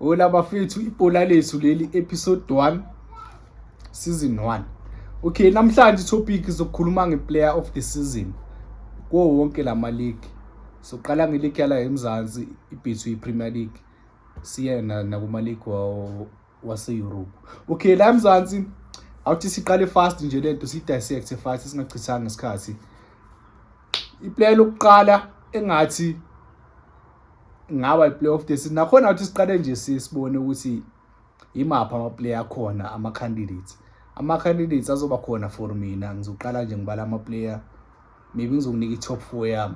Hola bafethu, ibhola lethu leli episode 1 season 1. Okay, namhlanje topic izokukhuluma ngeplayer of the season kuwo wonke lama league. So qala ngeleague yala eMzansi ibhethwe iPremier League. Siye na kuma league wase Europe. Okay, la eMzansi awuthi siqale fast nje lento si dissect fast singachithanga isikhathi. Iplayer lokuqala engathi ngaba iplayer of the season nakhona awuthi siqale nje sibone ukuthi imapha ama player akhona ama candidates azoba khona for mina. Ngizoqala nje ngibala ama player, maybe ngizokunika i-top 4 yami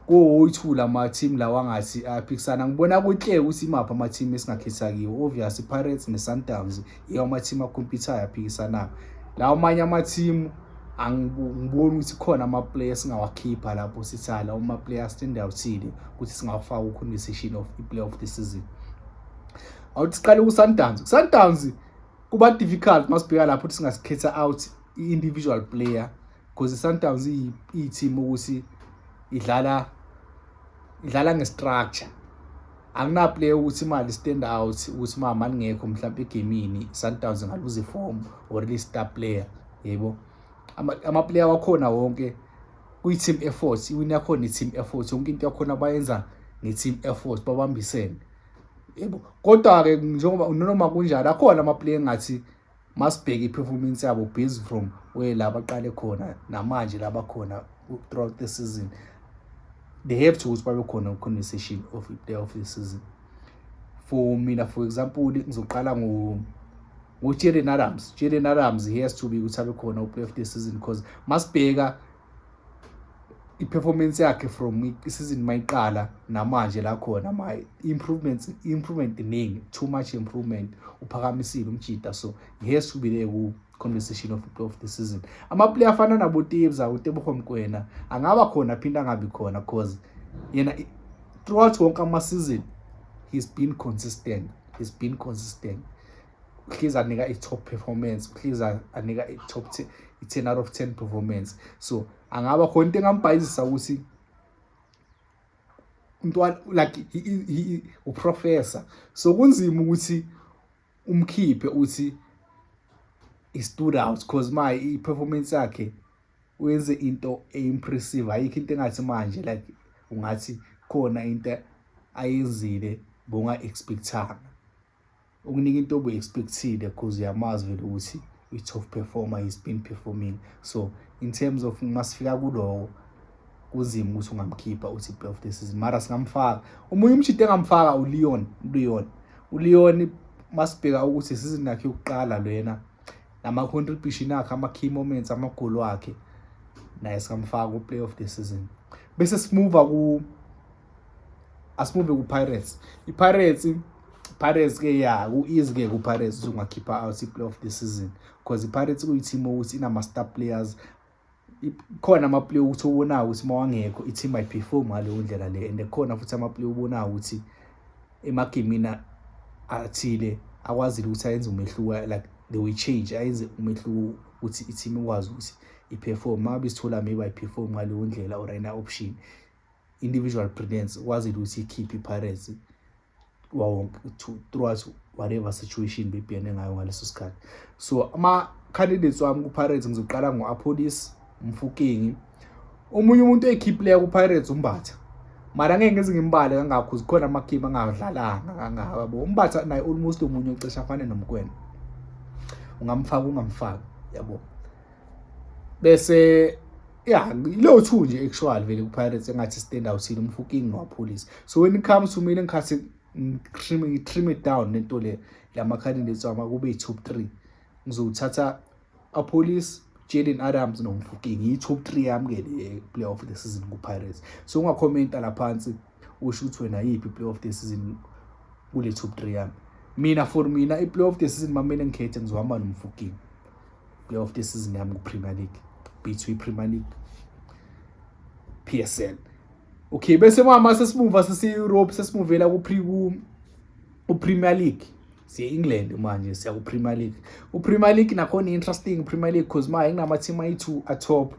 ko-2 lama team lawa ngathi aphikisana. Ngibona kuhle ukuthi imapha ama team esingakhetha kiwo. Obviously Pirates ne-Sundowns iyo ama team akhompyutha ayaphikisana. Lawo amanye ama team angiboni ukuthi khona ama players singawakhipha lapho sithala uma players stand outside ukuthi singawafaka ku-conversation of i-player of the season. Awuthi siqale ku-Sundowns. Sundowns kuba difficult masibheka lapho ukuthi singasikhetha out i-individual player because Sundowns i-team ukuthi idlala nge-structure. Angina player ukuthi imali stand out ukuthi mama ngekho mhlawumbe egamini Sundowns ngaluze form or at least star player, yebo. Ama player wakhona wonke kuyi-team effort, iwina yakhona i-team effort, yonke into yakhona bayenza nge-team effort, babambisene, yebo. Kodwa-ke njengoba noma kunjalo akhona ama player ngathi masibheke i-performance yabo based from where la baqale khona namanje la bakhona throughout the season, they have to ukuthi babe khona ku-conversation of player of the season. For mina, for example, ngizoqala Jayden Adams. Jayden Adams, he has to be ukuthi abe khona u-player of the season because masibheka i-performance yakhe from i-season mayiqala namanje la khona ama improvement iningi, too much improvement, uphakamisile umjida, so he has to be there ku-conversation of player of the season. Ama player afana nabo Tebza, uTebogo Mokoena angaba khona phinda angabi khona because yena throughout wonke ama season he's been consistent. Please anika i-top performance, please anika i-top 10 out of 10 performance. So angaba khona into engambhayizisa ukuthi untwana like he uprofessor, so kunzima ukuthi umkhiphe uthi he stood out because my i-performance yakhe wenze into e-impressive. Ayikho into engathi manje like ungathi khona into ayenzile bonga expectanga ukunika into obu expectile because uyamazi vele ukuthi i-top performer he's been performing. So in terms of masifika kulowo kuzima ukuthi ungamkhipha uthi player of the season, mara singamfaka omunye umshito engamfaka uLeon masibheka ukuthi season yakhe yokuqala lena nama contribution akhe, ama key moments, ama goal wakhe, naye singamfaka ku player of the season. Bese simove ku Pirates. Pirates ke ya easy ke ku Pirates ungakhipha out i-player of the season because i-Pirates kuyi-team ukuthi inama star players, khona ama player ukuthi ubonayo ukuthi mawangekho i-team ayiperform ngaleyo ndlela le, and khona futhi ama player ubonayo ukuthi emagamini athile akwazile ukuthi ayenze umehluko, like the way change ayenze umehluko ukuthi i-team ikwazi ukuthi iperform. Mabe sithola maybe ayiperform ngaleyo ndlela or ina option individual brilliance kwazile ukuthi ikhiphe i-Pirates throughout whatever situation bebhekene ngayo ngaleso sikhathi. So ama candidates wami ku-Pirates ngizoqala ngo-Apolis Mofokeng. Omunye umuntu oyi-key player ku-Pirates uMbatha, mara ngeke ngize ngimbale kangakho zikhona ama-game angadlalanga kangaka. uMbatha naye almost omunye ocisha afane noMkwena, ungamfaka ungamfaka, yabo. Bese lo two nje actually vele ku-Pirates engathi stand out ile uMofokeng no-Apolis. So when it comes to mina ngikhathi trim it down lento le lama candidates wami kube i-top 3, ngizothatha Apolis, Jayden Adams noMofokeng, i-top 3 yami ke le player of the season ku-Pirates. So ungakhomenta la phansi usho ukuthi wena yipi player of the season kule top 3 yami. Mina for mina i-player of the season mamele ngikhethe ngizohamba noMofokeng. Player of the season yami ku-Premier League, between Premier League PSL. Okay, bese mama sesimove sesi-Europe, sesimuvela ku-Premier League. Siya England manje siya ku-Premier League. U-Premier League nakhona interesting Premier League because manje kunama team ayi-2 atop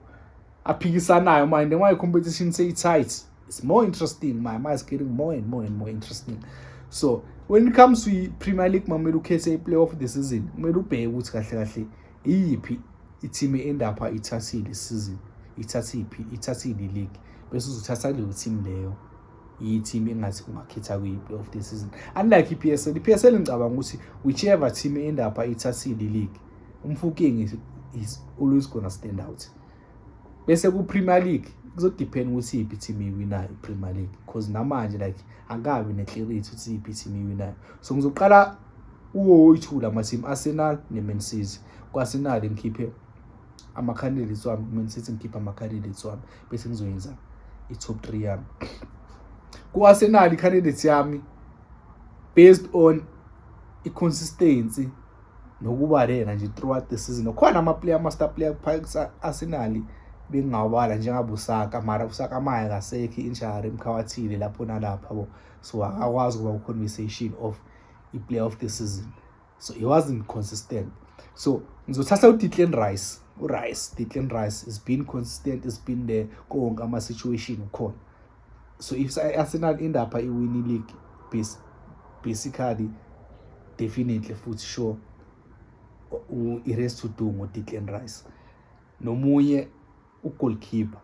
aphikisanayo manje, noma i-competition say tight, it's more interesting, my is getting more and more interesting. So when it comes to i-Premier League mamele ukhethe i-playoff of the season, kumele ubheke ukuthi kahle kahle iyiphi i-team e-end-upha ithathile i-season, ithathile i-league, bese uzothatha leyo team leyo i-team engathi ungakhetha kwi-playoff of the season. Unlike i-PSL, i-PSL ngicabanga ukuthi whichever team e-end-upha ithathile i-league, umfuking is always gonna stand out. Bese ku-Premier League kuzodepend ukuthi iyiphi team iwinayo i-Premier League, because namanje like angabi ne-clarity ukuthi iyiphi team iwinayo. So ngizoqala uwo-2 lama-team, Arsenal ne-Man City. Ku-Arsenal ngikhiphe ama-candidates wami, Man City ngikhiphe ama-candidates wami, bese ngizoyenza i-top 3 yami. Ku-Arsenal i-candidates yami based on i-consistency nokuba lena nje throughout the season. Khona ama-player, ama-star player ku-Arsenal bengingawabala njengabusaka, mara usaka manje akasekho, injury imkhawathile lapho nalapha yabo, so akakwazi ukuba ku-conversation of i-player of the season, so he wasn't consistent. So ngizothatha uDeclan Rice. Declan Rice has been consistent, has been there konke ama-situation ukhona. So if Arsenal end up i-winning league, basically definitely futhi sure i-rest to do ngo-Declan Rice. Nomunye u-goalkeeper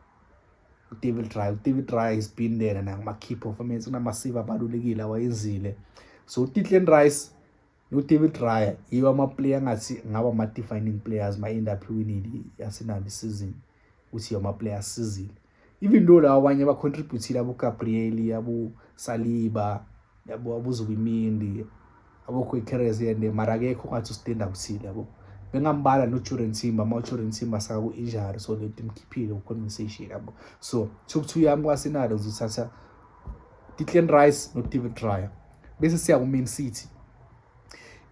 David Raya has been there nama-key performance, unama-save abalulekile awayenzile. So Declan Rice no-David Raya yiwo ama-player ngathi ngaba ama-defining players ma-end up winning i-Arsenal season, ukuthi ama-player asizile. Even though la abanye ba-contributile, abo-Gabriel, abo-Saliba, abo-Zubimendi, abo-Gyökeres yena, mara akekho ngathi u-stand out-ile yabo. Bengambala no-Jurriën Timber, ama-Jurriën Timber saka ku-injury, so lento imkhiphile ku-conversation yabo. So top 2 yami ku-Arsenal ngizothatha Declan Rice no-David Raya. Bese siya ku-Man City.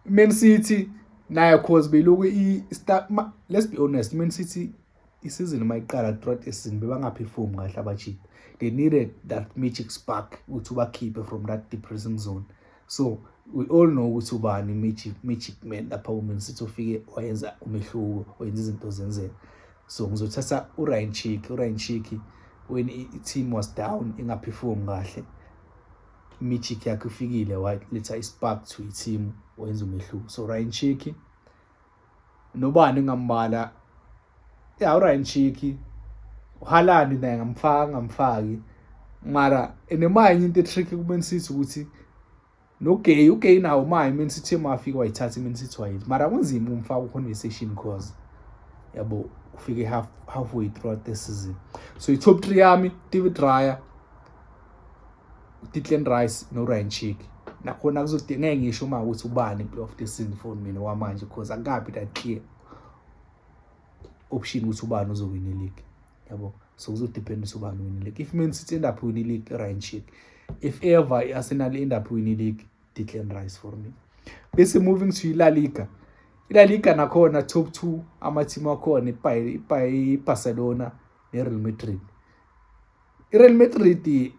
Man City nayo cause beloku let's be honest, Man City isizini mayiqala throughout isizini bebangaperform kahle abajita. They needed that magic spark ukuthi bakhiphe from that depressing zone. So we all know ukuthi ubani magic man lapha ku-Man City ufike wayenza umehluko, wayenza izinto zenzeka. So ngizothatha uRyan Cheek when i-team was down ingaperform kahle, magic yakhe ufikile waletha i-spark to i-team, wayenza umehluko. So Ryan Cheek nobani ngambala, uRyan Cheek, uHaaland naye ngamfaki, mara enemanye into tricky ku-Man City ukuthi ugay nawo manje Man City mafika wayithatha Man City wayithi, mara kunzima umfaka ku-conversation cause yabo ufike halfway throughout the season. So i-top 3 yami David Raya, Declan Rice no-Ryan Cheek. Nakhona ngeke ngisho uma ukuthi ubani player of the season for mina wamanje because akabi that clear option ukuthi ubani uzowina i-league yabo. So kuzodepend ukuthi ubani win i-league. If Man City end up win i-league, Ryan Cheek. If ever Arsenal end up win i-league, Declan Rice for me. Bese moving to La Liga. La Liga nakhona top 2 ama-team akhona i-Barcelona ne-Real Madrid. I-Real Madrid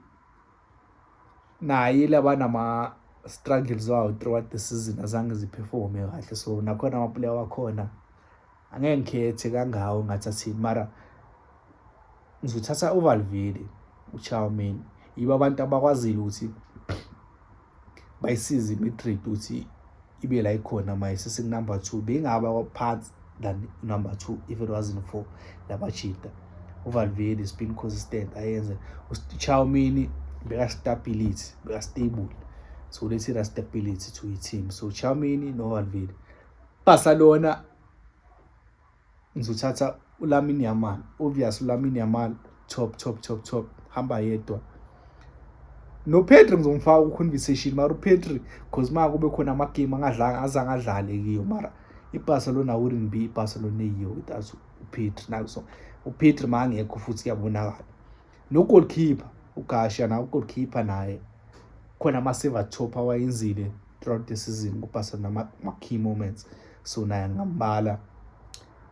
naye laba nama-struggles wawo throughout the season, azange ziperforme kahle. So nakhona ama-player wakhona angeke ngikhethe kangawo ngathathini, mara ngizothatha uValverde, uChouameni. Yibo abantu abakwazile ukuthi bayisize i-Madrid ukuthi ibe la ikhona manje sesiku-number 2, bengaba phansi than number 2 if it wasn't for labachita. uValverde has been consistent, ayenze. uChouameni beka-stable, so let's that stability to i-team. So Chouameni noValverde. Barcelona ngizothatha uLamine Yamal, obvious uLamine Yamal top, hamba yedwa. NoPedri ngizomfaka ku-conversation, mara uPedri cause ma kube khona ama-game azange adlale kiyo, mara iBarcelona wouldn't be iBarcelona eyiyo without uPedri. So uPedri ma ngekho futhi kuyabonakala. No-goalkeeper uGarcia, na u-goalkeeper naye khona ama-save atop awayenzile throughout the season kuBarcelona ama-key moments, so naye ngambala.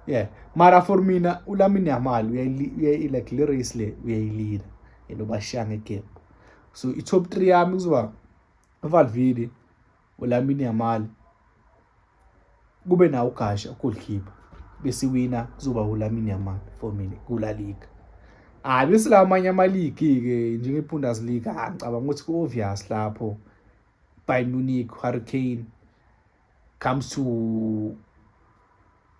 Yeah, mara for mina uLamine Yamal like le race le uyayilida yena bashiya ngegap. So i-top 3 yami kuzoba uValverde, uLamine Yamal, kube nawo uGarcia goalkeeper, bese winner kuzoba uLamine Yamal for mina kula liga. Bese la amanye ama-league ke njengeBundesliga ngicabanga ukuthi ku-obvious lapho Bayern Munich, Hurricane, comes to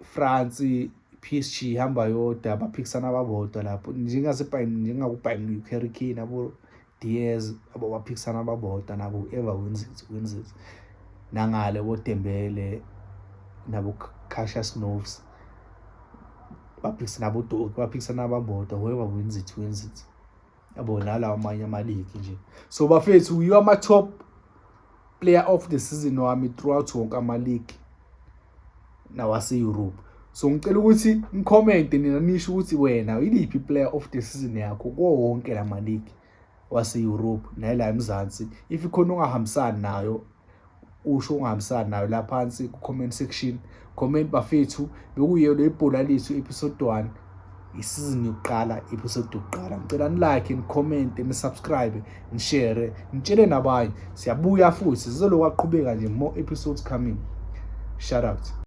France, PSG hamba yodwa abaphikisana babodwa lapho njengaku-Bayern Munich, Hurricane abo Diaz abo baphikisana babodwa nabo whoever wins it nangale boDembele nabo Cassius Noves baphikisana babodwa whoever wins it yabo nalawo amanye ama-league nje. So bafethu you are my top player of the season wami throughout wonke ama-league nawase-Europe. So ngicela ukuthi ngicommente nina nisho ukuthi wena iliphi player of the season yakho kuwo wonke lama-league wase-Europe nala eMzansi. If ikhona ungahambisani nayo usho ungahambisani nayo la phansi ku-comment section. Comment bafethu bekuyelo ibhola lethu episode 1 isizini yokuqala episode yokuqala. Ngicela ni-like, ni-comment, ni-subscribe, ni-share, nitshele nabanye. Siyabuya futhi sizoloku aqhubeka nje more episodes coming. Shout out.